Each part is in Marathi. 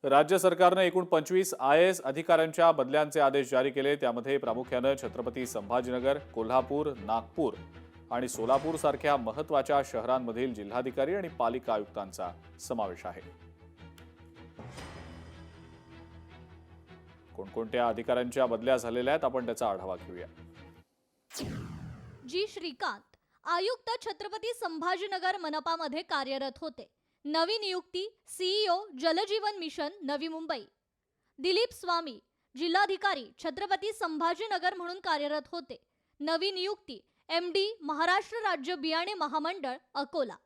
राज्य सरकारने एकूण 25 IAS अधिकाऱ्यांच्या बदल्यांचे आदेश जारी केले। त्यामध्ये प्रामुख्याने छत्रपती संभाजीनगर, कोल्हापूर, नागपूर आणि सोलापूर सारख्या महत्त्वाच्या शहरांमधील जिल्हाधिकारी आणि पालिका आयुक्तांचा समावेश आहे। कोणकोणत्या अधिकाऱ्यांच्या बदल्या झालेल्या आहेत आपण त्याचा आढावा घेऊया। जी श्रीकांत आयुक्त छत्रपती संभाजीनगर मनपामध्ये कार्यरत होते। नवी नियुक्ती CEO जलजीवन मिशन नवी मुंबई। दिलीप स्वामी जिल्हाधिकारी छत्रपती संभाजीनगर म्हणून कार्यरत होते। नवी नियुक्ती MD महाराष्ट्र राज्य बियाणे महामंडळ अकोला।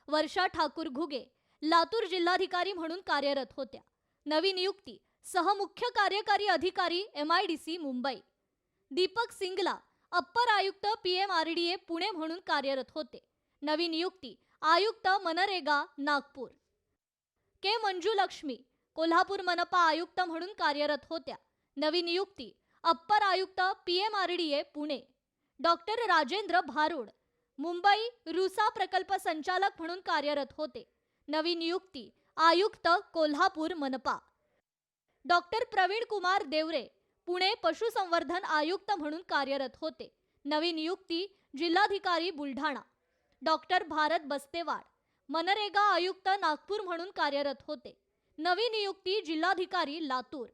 वर्षा ठाकूर घुगे लातूर जिल्हाधिकारी म्हणून कार्यरत होत्या। नवी नियुक्ती सहमुख्य कार्यकारी अधिकारी MIDC मुंबई। दीपक सिंगला अप्पर आयुक्त PMRDA पुणे म्हणून कार्यरत होते। नवी नियुक्ती आयुक्त मनरेगा नागपूर। के मंजुलक्ष्मी कोल्हापूर मनपा आयुक्त म्हणून कार्यरत होत्या। नवी नियुक्ती अप्पर आयुक्त PMRDA पुणे। डॉक्टर राजेंद्र भारुड मुंबई रुसा प्रकल्प संचालक म्हणून कार्यरत होते। नवी नियुक्ती आयुक्त कोल्हापूर मनपा। डॉक्टर प्रवीण कुमार देवरे पुणे पशुसंवर्धन आयुक्त म्हणून कार्यरत होते। नवी नियुक्ती जिल्हाधिकारी बुलढाणा। डॉक्टर भारत बस्तेवाड मनरेगा आयुक्त नागपूर म्हणून कार्यरत होते। नवी नियुक्ती जिल्हाधिकारी लातूर।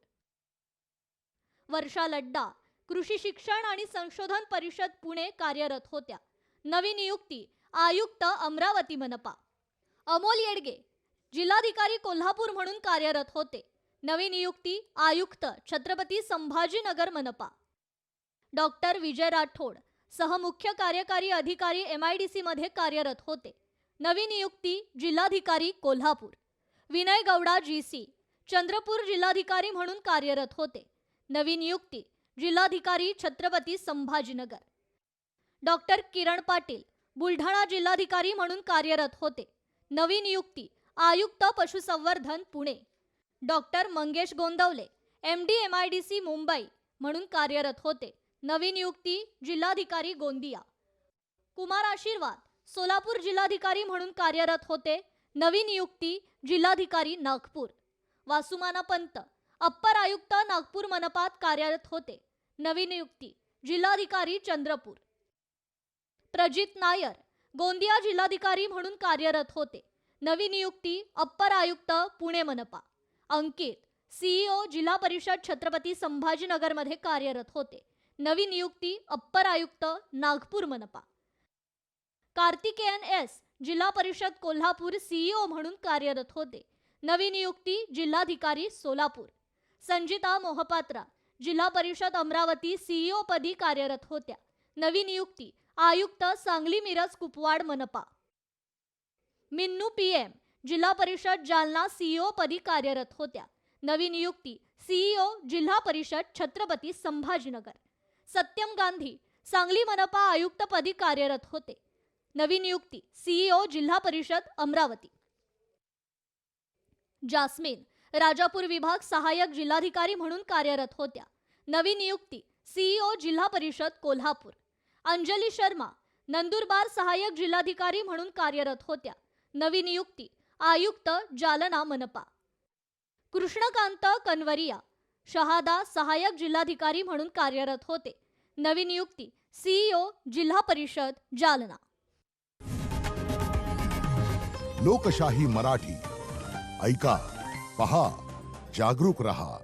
वर्षा लड्डा कृषी शिक्षण आणि संशोधन परिषद पुणे कार्यरत होत्या। नवी नियुक्ती आयुक्त अमरावती मनपा। अमोल येडगे जिल्हाधिकारी कोल्हापूर म्हणून कार्यरत होते। नवी नियुक्ती आयुक्त छत्रपती संभाजीनगर मनपा। डॉक्टर विजय राठोड सहमुख्य कार्यकारी अधिकारी MIDC मध्ये कार्यरत होते। नवी नियुक्ती जिल्हाधिकारी कोल्हापूर। विनय गौडा GC चंद्रपूर जिल्हाधिकारी म्हणून कार्यरत होते। नवी नियुक्ती जिल्हाधिकारी छत्रपती संभाजीनगर। डॉक्टर किरण पाटील बुलढाणा जिल्हाधिकारी म्हणून कार्यरत होते। नवी नियुक्ती आयुक्त पशुसंवर्धन Pune. Doctor Mangesh Gondavale MD MIDC Mumbai म्हणून कार्यरत होते। नवी नियुक्ती जिल्हाधिकारी गोंदिया। कुमार आशीर्वाद सोलापूर जिल्हाधिकारी म्हणून कार्यरत होते। नवी नियुक्ती जिल्हाधिकारी नागपूर। वासुमाना पंत अप्पर आयुक्त नागपूर मनपात कार्यरत होते। नवी नियुक्ती जिल्हाधिकारी चंद्रपूर। प्रजित नायर गोंदिया जिल्हाधिकारी म्हणून कार्यरत होते। नवी नियुक्ती अप्पर आयुक्त पुणे मनपा। अंकित CEO जिल्हा परिषद छत्रपती संभाजीनगर मध्ये कार्यरत होते। नवी नियुक्ती अप्पर आयुक्त नागपूर मनपा। कार्तिकेयन S जिल्हा परिषद कोल्हापूर CEO म्हणून कार्यरत होते। नवी नियुक्ती जिल्हाधिकारी सोलापूर। संजिता मोहपात्रा जिल्हा परिषद अमरावती CEO पदी कार्यरत होत्या। नवी नियुक्ती आयुक्त सांगली मिरज कुपवाड मनपा। मिन्नू PM जिल्हा परिषद जालना CEO पदी कार्यरत होत्या। नवी नियुक्ती CEO जिल्हा परिषद छत्रपती संभाजीनगर। सत्यम गांधी सांगली मनपा आयुक्त पदी कार्यरत होते। नवी नियुक्ती CEO जिल्हा परिषद अमरावती। जास्मिन राजापूर विभाग सहाय्यक जिल्हाधिकारी म्हणून कार्यरत होत्या। नवी नियुक्ती CEO जिल्हा परिषद कोल्हापूर। अंजली शर्मा नंदुरबार सहाय्यक जिल्हाधिकारी म्हणून कार्यरत होत्या। नवी नियुक्ती आयुक्त जालना मनपा। कृष्णकांत कनवरिया शहादा सहाय्यक जिल्हाधिकारी म्हणून कार्यरत होते। नवी नियुक्ती CEO जिल्हा परिषद जालना। लोकशाही मराठी ऐका, पहा, जागरूक रहा।